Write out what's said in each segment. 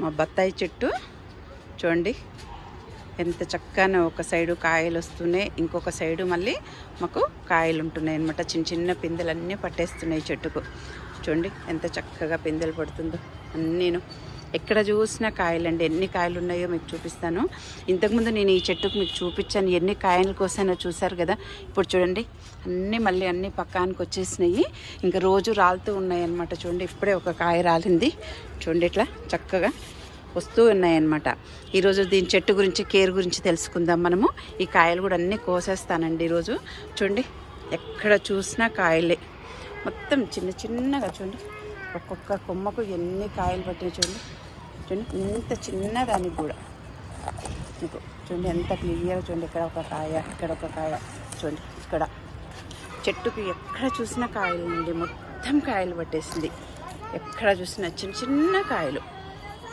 మా బత్తాయి చెట్టు చూడండి ఎంత చక్కగా ఒక సైడు కాయలు వస్తున్నాయి, ఇంకొక సైడు మళ్ళీ మాకు కాయలు ఉంటున్నాయి అన్నమాట. చిన్న చిన్న పిందెలన్నీ పట్టేస్తున్నాయి చెట్టుకు. చూడండి ఎంత చక్కగా పిందెలు పడుతుందో. నేను ఎక్కడ చూసినా కాయలండి. ఎన్ని కాయలు ఉన్నాయో మీకు చూపిస్తాను. ఇంతకుముందు నేను ఈ చెట్టుకు మీకు చూపించాను, ఎన్ని కాయలు కోసానో చూసారు కదా. ఇప్పుడు చూడండి మళ్ళీ అన్నీ పక్కానికి వచ్చేసినాయి, ఇంకా రోజు రాలుతూ ఉన్నాయి అన్నమాట. చూడండి ఇప్పుడే ఒక కాయ రాలింది. చూడండి ఇట్లా చక్కగా వస్తూ ఉన్నాయన్నమాట. ఈరోజు దీని చెట్టు గురించి కేర్ గురించి తెలుసుకుందాం మనము. ఈ కాయలు కూడా అన్నీ కోసేస్తానండి ఈరోజు. చూడండి ఎక్కడ చూసినా కాయలే, మొత్తం చిన్న చిన్నగా. చూడండి ఒక్కొక్క కొమ్మకు ఎన్ని కాయలు పట్టినాయి చూడండి. చూడండి ఇంత చిన్నదానికి కూడా మీకు చూడండి ఎంత క్లియర్గా. చూడండి ఇక్కడ ఒక కాయ, ఇక్కడ ఒక కాయ. చూడండి ఇక్కడ చెట్టుకు ఎక్కడ చూసినా కాయలు అండి, మొత్తం కాయలు పట్టేసింది. ఎక్కడ చూసినా చిన్న చిన్న కాయలు.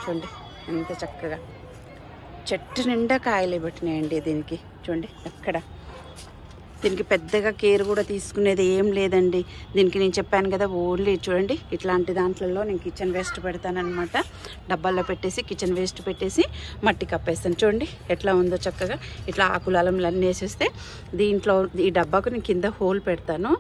చూడండి ఎంత చక్కగా చెట్టు నిండా కాయలే పట్టినాయండి దీనికి. చూడండి ఎక్కడ దీనికి పెద్దగా కేర్ కూడా తీసుకునేది ఏం లేదండి. దీనికి నేను చెప్పాను కదా, ఓన్లీ చూడండి ఇట్లాంటి దాంట్లలో నేను కిచెన్ వేస్ట్ పెడతానమాట. డబ్బాల్లో పెట్టేసి కిచెన్ వేస్ట్ పెట్టేసి మట్టి కప్పేస్తాను. చూడండి ఎట్లా ఉందో చక్కగా. ఇట్లా ఆకులు అలంలన్నీ వేసేస్తే దీంట్లో ఈ డబ్బాకు నేను కింద హోల్ పెడతాను.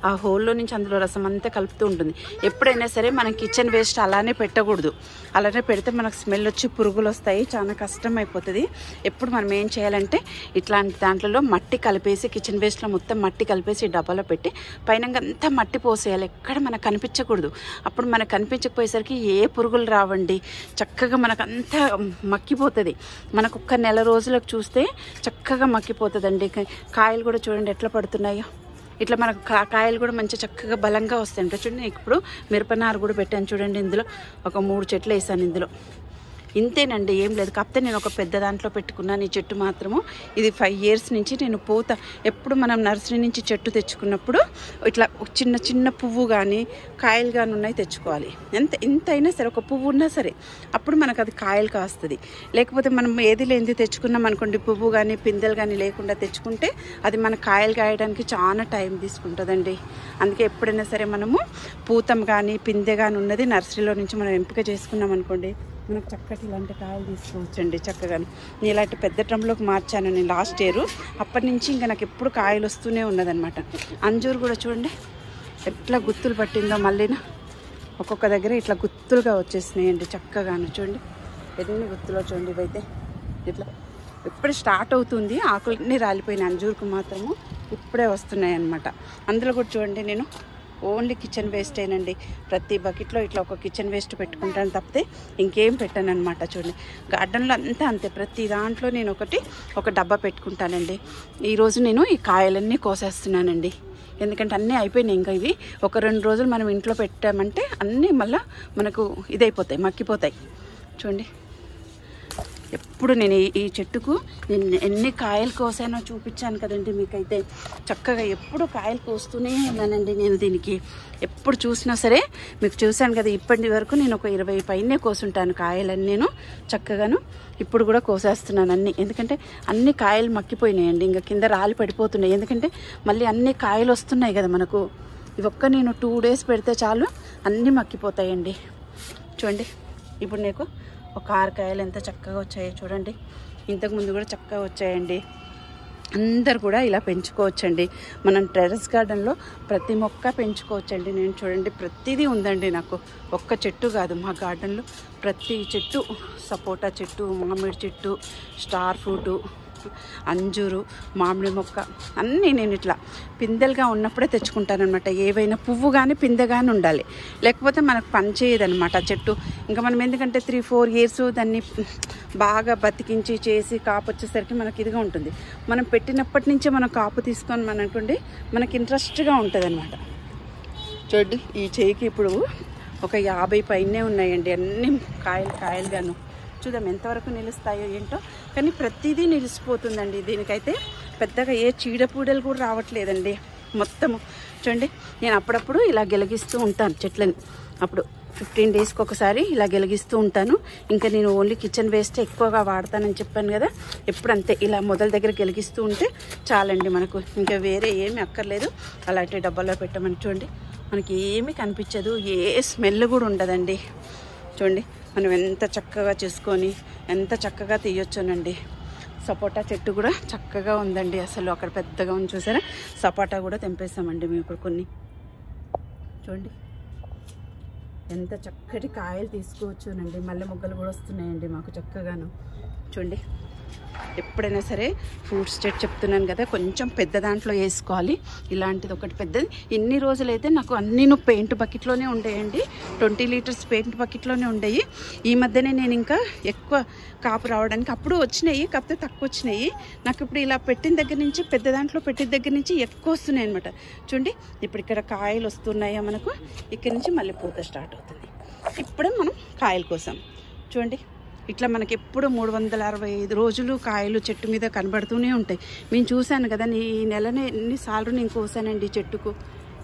ఆ హోల్లో నుంచి అందులో రసం అంతా కలుపుతూ ఉంటుంది. ఎప్పుడైనా సరే మనం కిచెన్ వేస్ట్ అలానే పెట్టకూడదు. అలానే పెడితే మనకు స్మెల్ వచ్చి పురుగులు వస్తాయి, చాలా కష్టం అయిపోతుంది. ఎప్పుడు మనం ఏం చేయాలంటే ఇట్లాంటి దాంట్లో మట్టి కలిపేసి కిచెన్ వేస్ట్ మొత్తం మట్టి కలిపేసి డబ్బాలో పెట్టి పైన అంతా మట్టి పోసేయాలి. ఎక్కడ మనకు కనిపించకూడదు. అప్పుడు మనకు కనిపించకపోయేసరికి ఏ పురుగులు రావండి, చక్కగా మనకు అంతా మక్కిపోతుంది. మనకు ఒక్క నెల రోజులకు చూస్తే చక్కగా మక్కిపోతుందండి. కాయలు కూడా చూడండి ఎట్లా పడుతున్నాయో. ఇట్లా మనకు కాయలు కూడా మంచిగా చక్కగా బలంగా వస్తాయంట. చూడండి ఇప్పుడు మిరపనారు కూడా పెట్టాను చూడండి. ఇందులో ఒక 3 చెట్లు వేసాను ఇందులో. ఇంతేనండి, ఏం లేదు. కాకపోతే నేను ఒక పెద్ద దాంట్లో పెట్టుకున్నాను ఈ చెట్టు మాత్రము. ఇది 5 years నుంచి నేను పూత ఎప్పుడు మనం నర్సరీ నుంచి చెట్టు తెచ్చుకున్నప్పుడు ఇట్లా చిన్న చిన్న పువ్వు కానీ కాయలు కానీ ఉన్నాయి తెచ్చుకోవాలి. ఎంత అయినా సరే ఒక పువ్వు ఉన్నా సరే అప్పుడు మనకు అది కాయలు కాస్తుంది. లేకపోతే మనం ఏది లేనిది తెచ్చుకున్నాం అనుకోండి, పువ్వు కానీ పిందెలు కానీ లేకుండా తెచ్చుకుంటే అది మన కాయలు కాయడానికి చాలా టైం తీసుకుంటుందండి. అందుకే ఎప్పుడైనా సరే మనము పూతం కానీ పిందె కానీ ఉన్నది నర్సరీలో నుంచి మనం ఎంపిక చేసుకున్నాం అనుకోండి, మనకు చక్కటి ఇలాంటి కాయలు తీసుకోవచ్చండి చక్కగా. నేను ఇలాంటి పెద్ద డ్రమ్లోకి మార్చాను నేను లాస్ట్ ఇయర్. అప్పటి నుంచి ఇంకా నాకు ఎప్పుడు కాయలు వస్తూనే ఉన్నదనమాట. అంజూరు కూడా చూడండి ఎట్లా గుత్తులు పట్టిందో. మళ్ళీ ఒక్కొక్క దగ్గర ఇట్లా గుత్తులుగా వచ్చేసినాయండి చక్కగాను. చూడండి ఎన్ని గుత్తులో చూడండి. ఇవైతే ఇట్లా ఎప్పుడు స్టార్ట్ అవుతుంది, ఆకులన్నీ రాలిపోయినాయి. అంజూరుకు మాత్రము ఇప్పుడే వస్తున్నాయి అన్నమాట. అందులో కూడా చూడండి నేను ఓన్లీ కిచెన్ వేస్టేనండి. ప్రతి బకెట్లో ఇట్లా ఒక కిచెన్ వేస్ట్ పెట్టుకుంటాను తప్పితే ఇంకేం పెట్టాను అనమాట. చూడండి గార్డెన్లో అంతా అంతే. ప్రతి దాంట్లో నేను ఒక డబ్బా పెట్టుకుంటానండి. ఈరోజు నేను ఈ కాయలన్నీ కోసేస్తున్నానండి. ఎందుకంటే అన్నీ అయిపోయినాయి. ఇంకా ఇవి ఒక 2 రోజులు మనం ఇంట్లో పెట్టామంటే అన్నీ మళ్ళీ మనకు ఇదైపోతాయి, మక్కిపోతాయి. చూడండి ఎప్పుడు నేను ఈ చెట్టుకు నేను ఎన్ని కాయలు కోసానో చూపించాను కదండి మీకైతే. చక్కగా ఎప్పుడు కాయలు కోస్తూనే ఉన్నానండి నేను దీనికి. ఎప్పుడు చూసినా సరే మీకు చూశాను కదా, ఇప్పటి వరకు నేను ఒక 20 పైనే కోసుంటాను కాయలని నేను చక్కగాను. ఇప్పుడు కూడా కోసేస్తున్నాను అన్నీ, ఎందుకంటే అన్ని కాయలు మక్కిపోయినాయండి. ఇంకా కింద రాలి పడిపోతున్నాయి. ఎందుకంటే మళ్ళీ అన్ని కాయలు వస్తున్నాయి కదా మనకు. ఇవొక్క నేను 2 days పెడితే చాలు అన్నీ మక్కిపోతాయండి. చూడండి ఇప్పుడు నీకు ఒక 6 కాయలు ఎంత చక్కగా వచ్చాయో చూడండి. ఇంతకుముందు కూడా చక్కగా వచ్చాయండి. అందరు కూడా ఇలా పెంచుకోవచ్చండి. మనం టెర్రస్ గార్డెన్లో ప్రతి మొక్క పెంచుకోవచ్చండి. నేను చూడండి ప్రతిదీ ఉందండి నాకు. ఒక్క చెట్టు కాదు మా గార్డెన్లో, ప్రతి చెట్టు, సపోటా చెట్టు, మామిడి చెట్టు, స్టార్ ఫ్రూటు, అంజూరు, మామిడి మొక్క అన్నీ నేను ఇట్లా పిందెలుగా ఉన్నప్పుడే తెచ్చుకుంటానమాట. ఏవైనా పువ్వు కానీ పిందె కానీ ఉండాలి, లేకపోతే మనకు పని చేయదనమాట చెట్టు. ఇంకా మనం ఎందుకంటే 3-4 years దాన్ని బాగా బతికించి చేసి కాపు వచ్చేసరికి మనకి ఇదిగా ఉంటుంది. మనం పెట్టినప్పటి నుంచే మనం కాపు తీసుకొని మనం అనుకోండి మనకి ఇంట్రెస్ట్గా ఉంటుంది అనమాట. చూడండి ఈ చేయికి ఇప్పుడు ఒక 50 పైనే ఉన్నాయండి అన్ని కాయలుగాను. చూద్దాం ఎంతవరకు నిలుస్తాయో ఏంటో, కానీ ప్రతిదీ నిలిచిపోతుందండి. దీనికైతే పెద్దగా ఏ చీడపూడలు కూడా రావట్లేదండి మొత్తము. చూడండి నేను అప్పుడప్పుడు ఇలా గెలిగిస్తూ ఉంటాను చెట్లని. అప్పుడు 15 daysకి ఒకసారి ఇలా గెలిగిస్తూ ఉంటాను. ఇంకా నేను ఓన్లీ కిచెన్ వేస్ట్ ఎక్కువగా వాడతానని చెప్పాను కదా, ఎప్పుడు అంతే ఇలా మొదల దగ్గర గెలిగిస్తూ ఉంటే చాలండి మనకు. ఇంకా వేరే ఏమీ అక్కర్లేదు. అలాంటి డబ్బాలో పెట్టమని చూడండి మనకి ఏమీ కనిపించదు, ఏ స్మెల్ కూడా ఉండదండి. చూడండి మనం ఎంత చక్కగా చేసుకొని ఎంత చక్కగా తీయొచ్చునండి. సపోటా చెట్టు కూడా చక్కగా ఉందండి. అసలు అక్కడ పెద్దగా ఉంది చూసారా, సపోటా కూడా తెంపేసామండి మేము ఇప్పుడు కొన్ని. చూడండి ఎంత చక్కటి కాయలు తీసుకోవచ్చునండి. మల్లె మొగ్గలు కూడా వస్తున్నాయండి మాకు చక్కగాను. చూడండి ఎప్పుడైనా సరే ఫ్రూట్స్ చెట్టు చెప్తున్నాను కదా, కొంచెం పెద్ద దాంట్లో వేసుకోవాలి. ఇలాంటిది ఒకటి పెద్దది. ఇన్ని రోజులైతే నాకు అన్నీ పెయింట్ బకెట్లోనే ఉండేయండి, 20 లీటర్స్ పెయింట్ బకెట్లోనే ఉండేవి. ఈ మధ్యనే నేను ఇంకా ఎక్కువ కాపు రావడానికి అప్పుడు వచ్చినాయి, కాకపోతే తక్కువ వచ్చినాయి. నాకు ఇప్పుడు ఇలా పెట్టిన దగ్గర నుంచి, పెద్ద దాంట్లో పెట్టిన దగ్గర నుంచి ఎక్కువ వస్తున్నాయి అనమాట. చూడండి ఇప్పుడు ఇక్కడ కాయలు వస్తున్నాయా మనకు, ఇక్కడ నుంచి మళ్ళీ పూత స్టార్ట్ అవుతుంది. ఇప్పుడే మనం కాయల కోసం చూడండి, ఇట్లా మనకి ఎప్పుడు 365 రోజులు కాయలు చెట్టు మీద కనబడుతూనే ఉంటాయి. నేను చూశాను కదా, ఈ నెలనే ఎన్నిసార్లు నేను కోసానండి చెట్టుకు,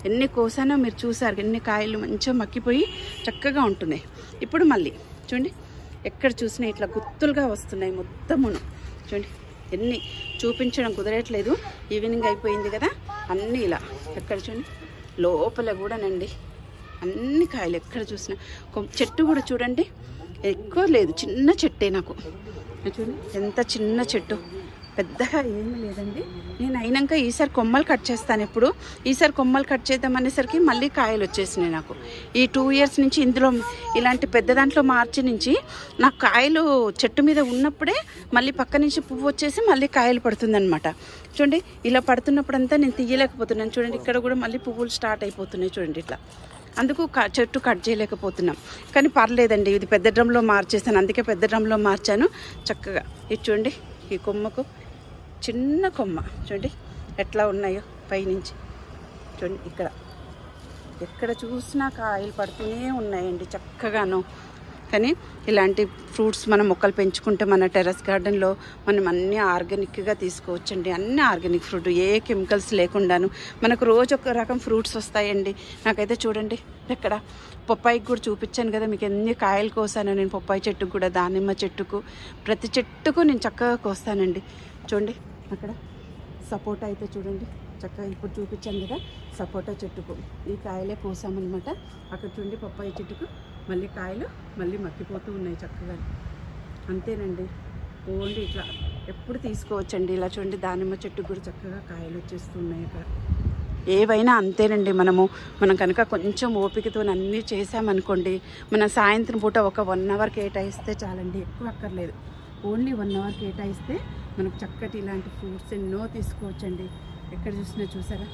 ఎన్ని కోసానో మీరు చూసారు. ఎన్ని కాయలు మంచిగా మక్కిపోయి చక్కగా ఉంటున్నాయి. ఇప్పుడు మళ్ళీ చూడండి ఎక్కడ చూసినా ఇట్లా గుత్తులుగా వస్తున్నాయి మొత్తమును. చూడండి ఎన్ని చూపించడం కుదరట్లేదు, ఈవినింగ్ అయిపోయింది కదా. అన్నీ ఇలా ఎక్కడ చూడండి, లోపల కూడానండి అన్ని కాయలు ఎక్కడ చూసినా. చెట్టు కూడా చూడండి ఎక్కువ లేదు, చిన్న చెట్టే. నాకు చూడండి ఎంత చిన్న చెట్టు, పెద్దగా ఏమీ లేదండి. నేను అయినాక ఈసారి కొమ్మలు కట్ చేస్తాను. ఎప్పుడు ఈసారి కొమ్మలు కట్ చేద్దాం అనేసరికి మళ్ళీ కాయలు వచ్చేసినాయి నాకు. ఈ 2 ఇయర్స్ నుంచి ఇందులో ఇలాంటి పెద్ద దాంట్లో మార్చి నుంచి నాకు కాయలు చెట్టు మీద ఉన్నప్పుడే మళ్ళీ పక్క నుంచి పువ్వు వచ్చేసి మళ్ళీ కాయలు పడుతుందన్నమాట. చూడండి ఇలా పడుతున్నప్పుడంతా నేను తీయలేకపోతున్నాను. చూడండి ఇక్కడ కూడా మళ్ళీ పువ్వులు స్టార్ట్ అయిపోతున్నాయి చూడండి ఇట్లా. అందుకు చెట్టు కట్ చేయలేకపోతున్నాం. కానీ పర్లేదండి, ఇది పెద్ద డ్రమ్లో మార్చేసాను, అందుకే పెద్ద డ్రమ్లో మార్చాను చక్కగా. ఇది చూడండి ఈ కొమ్మకు చిన్న కొమ్మ చూడండి ఎట్లా ఉన్నాయో పైనుంచి. చూడండి ఇక్కడ ఎక్కడ చూసినా కాయలు పడుతూనే ఉన్నాయండి చక్కగాను. కానీ ఇలాంటి ఫ్రూట్స్ మనం మొక్కలు పెంచుకుంటే మన టెర్రస్ గార్డెన్లో మనం అన్నీ ఆర్గానిక్గా తీసుకోవచ్చండి. అన్నీ ఆర్గానిక్ ఫ్రూట్, ఏ కెమికల్స్ లేకుండాను మనకు రోజు ఒక రకం ఫ్రూట్స్ వస్తాయండి. నాకైతే చూడండి ఎక్కడ పప్పాయికి కూడా చూపించాను కదా మీకు, ఎన్ని కాయలు కోసాను నేను పప్పాయి చెట్టుకు కూడా, దానిమ్మ చెట్టుకు, ప్రతి చెట్టుకు నేను చక్కగా కోస్తానండి. చూడండి అక్కడ సపోటా అయితే చూడండి చక్కగా ఇప్పుడు చూపించాను కదా, సపోటా చెట్టుకు ఈ కాయలే కోసామన్నమాట. అక్కడ చూడండి పప్పాయి చెట్టుకు మళ్ళీ కాయలు మళ్ళీ మక్కిపోతూ ఉన్నాయి చక్కగా. అంతేనండి, ఓన్లీ ఇట్లా ఎప్పుడు తీసుకోవచ్చండి. ఇలా చూడండి దానిమ్మ చెట్టుకు కూడా చక్కగా కాయలు వచ్చేస్తున్నాయి అక్కడ. ఏవైనా అంతేనండి, మనం కనుక కొంచెం ఓపికతో అన్నీ చేసామనుకోండి, మనం సాయంత్రం పూట ఒక 1 అవర్ కేటాయిస్తే చాలండి, ఎక్కువ అక్కర్లేదు. ఓన్లీ 1 అవర్ కేటాయిస్తే మనకు చక్కటి ఇలాంటి ఫ్రూట్స్ ఎన్నో తీసుకోవచ్చండి. ఎక్కడ చూసినా చూసారా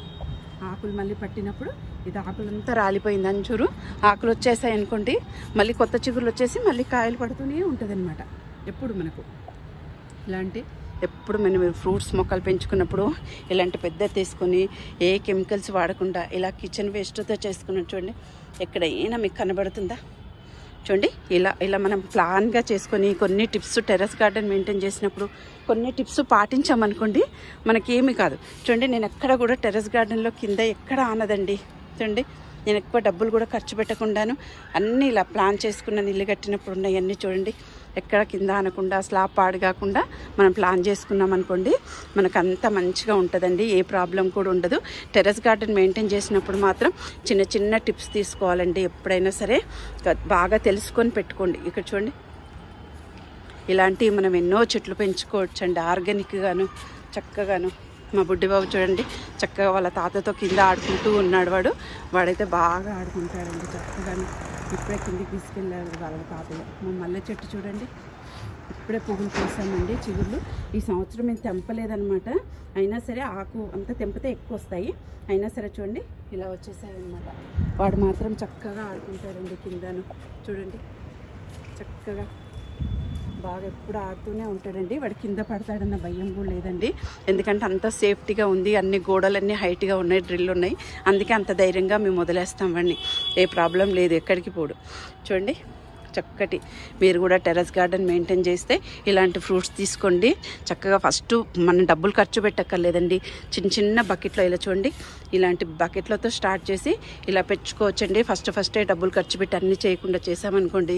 ఆకులు మళ్ళీ పట్టినప్పుడు ఇది ఆకులంతా రాలిపోయింది, అంచూరు ఆకులు వచ్చేసాయి అనుకోండి, మళ్ళీ కొత్త చిగురులు వచ్చేసి మళ్ళీ కాయలు పడుతూనే ఉంటుంది అనమాట. ఎప్పుడు మనకు ఇలాంటి ఎప్పుడు మనం ఫ్రూట్స్ మొక్కలు పెంచుకున్నప్పుడు ఇలాంటి పెద్ద తీసుకొని ఏ కెమికల్స్ వాడకుండా ఇలా కిచెన్ వేస్ట్తో చేసుకున్నాం. చూడండి ఎక్కడైనా మీకు కనబడుతుందా? చూడండి ఇలా మనం ప్లాన్గా చేసుకొని కొన్ని టిప్స్ టెర్రస్ గార్డెన్ మెయింటైన్ చేసినప్పుడు కొన్ని టిప్స్ పాటించామనుకోండి మనకేమీ కాదు. చూడండి నేను ఎక్కడ కూడా టెర్రస్ గార్డెన్లో కింద ఎక్కడ ఆనదండి. చూడండి నేను ఎక్కువ డబ్బులు కూడా ఖర్చు పెట్టకుండాను అన్నీ ఇలా ప్లాన్ చేసుకున్నాను. ఇల్లు కట్టినప్పుడు ఉన్నాయన్నీ చూడండి ఎక్కడ కింద అనకుండా స్లాబ్ పాడు కాకుండా మనం ప్లాన్ చేసుకున్నాం అనుకోండి మనకు అంత మంచిగా ఉంటుందండి, ఏ ప్రాబ్లం కూడా ఉండదు. టెర్రస్ గార్డెన్ మెయింటైన్ చేసినప్పుడు మాత్రం చిన్న చిన్న టిప్స్ తీసుకోవాలండి. ఎప్పుడైనా సరే బాగా తెలుసుకొని పెట్టుకోండి. ఇక్కడ చూడండి ఇలాంటివి మనం ఎన్నో చెట్లు పెంచుకోవచ్చండి ఆర్గానిక్గాను చక్కగాను. మా బుడ్డిబాబు చూడండి చక్కగా వాళ్ళ తాతతో కింద ఆడుకుంటూ ఉన్నాడు. వాడైతే బాగా ఆడుకుంటాడండి చక్కగాను. ఇప్పుడే కిందికి తీసుకెళ్ళాడు వాళ్ళ తాతయ్య. మా మల్లె చెట్టు చూడండి ఇప్పుడే పువ్వులు కోసామండి, చిగుళ్ళు. ఈ సంవత్సరం మేము తెంపలేదనమాట, అయినా సరే ఆకు అంతా తెంపితే ఎక్కువ వస్తాయి. అయినా సరే చూడండి ఇలా వచ్చేసాయి అనమాట. వాడు మాత్రం చక్కగా ఆడుకుంటాడండి కిందను. చూడండి చక్కగా బాగా ఎప్పుడు ఆడుతూనే ఉంటాడండి. వాడు కింద పడతాడన్న భయం కూడా లేదండి, ఎందుకంటే అంత సేఫ్టీగా ఉంది. అన్ని గోడలన్నీ హైట్గా ఉన్నాయి, డ్రిల్ ఉన్నాయి, అందుకే అంత ధైర్యంగా మేము వదిలేస్తాం వాడిని. ఏ ప్రాబ్లం లేదు, ఎక్కడికి పోడు. చూడండి చక్కటి మీరు కూడా టెర్రస్ గార్డెన్ మెయింటైన్ చేస్తే ఇలాంటి ఫ్రూట్స్ తీసుకోండి చక్కగా. ఫస్ట్ మనం డబ్బులు ఖర్చు పెట్టక్కర్లేదండి, చిన్న చిన్న బకెట్లో ఇలా చూడండి ఇలాంటి బకెట్లతో స్టార్ట్ చేసి ఇలా పెంచుకోవచ్చండి. ఫస్టే డబ్బులు ఖర్చు పెట్టి అన్నీ చేయకుండా చేసామనుకోండి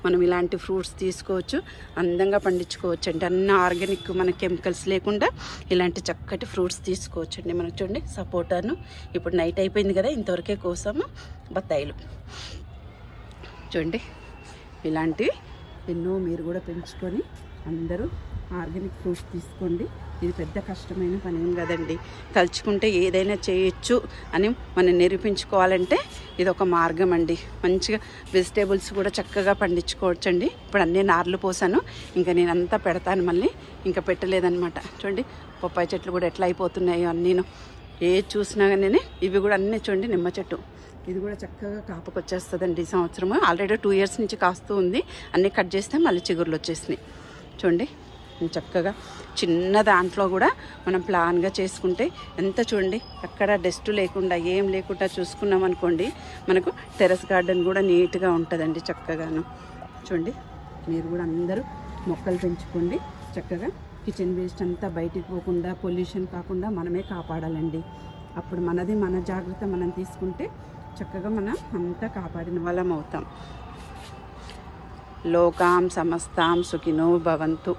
మనం ఇలాంటి ఫ్రూట్స్ తీసుకోవచ్చు, అందంగా పండించుకోవచ్చండి. అన్ని ఆర్గానిక్, మన కెమికల్స్ లేకుండా ఇలాంటి చక్కటి ఫ్రూట్స్ తీసుకోవచ్చండి. మనకు చూడండి సపోటాను ఇప్పుడు నైట్ అయిపోయింది కదా, ఇంతవరకే కోసాము. బత్తాయిలు చూడండి ఇలాంటివి ఎన్నో మీరు కూడా పెంచుకొని అందరూ ఆర్గానిక్ ఫ్రూట్స్ తీసుకోండి. ఇది పెద్ద కష్టమైన పని ఏం కదండి. తలుచుకుంటే ఏదైనా చేయొచ్చు అని మనం నిరూపించుకోవాలంటే ఇది ఒక మార్గం అండి. మంచిగా వెజిటేబుల్స్ కూడా చక్కగా పండించుకోవచ్చండి. ఇప్పుడు అన్నీ నార్లు పోసాను, ఇంకా నేను అంతా పెడతాను, మళ్ళీ ఇంకా పెట్టలేదన్నమాట. చూడండి బొప్పాయి చెట్లు కూడా ఎట్లా అయిపోతున్నాయో అన్నీను. ఏది చూసినా కానీ ఇవి కూడా అన్నీ చూడండి. నిమ్మ చెట్టు ఇది కూడా చక్కగా కాపుకొచ్చేస్తుందండి ఈ సంవత్సరము. ఆల్రెడీ 2 years నుంచి కాస్తూ ఉంది. అన్నీ కట్ చేస్తే మళ్ళీ చిగుర్లు వచ్చేసినాయి. చూడండి చక్కగా చిన్న దాంట్లో కూడా మనం ప్లాన్గా చేసుకుంటే ఎంత చూడండి, ఎక్కడ డస్ట్ లేకుండా ఏం లేకుండా చూసుకున్నాం అనుకోండి, మనకు టెర్రస్ గార్డెన్ కూడా నీట్గా ఉంటుందండి చక్కగాను. చూడండి మీరు కూడా అందరూ మొక్కలు పెంచుకోండి. చక్కగా కిచెన్ వేస్ట్ అంతా బయటికి పోకుండా, పొల్యూషన్ కాకుండా మనమే కాపాడాలండి. అప్పుడు మనది మన జాగ్రత్త మనం తీసుకుంటే చక్కగా మనం అంతా కాపాడిన వాళ్ళం అవుతాం. లోకాం సమస్తాం సుఖినో భవంతు.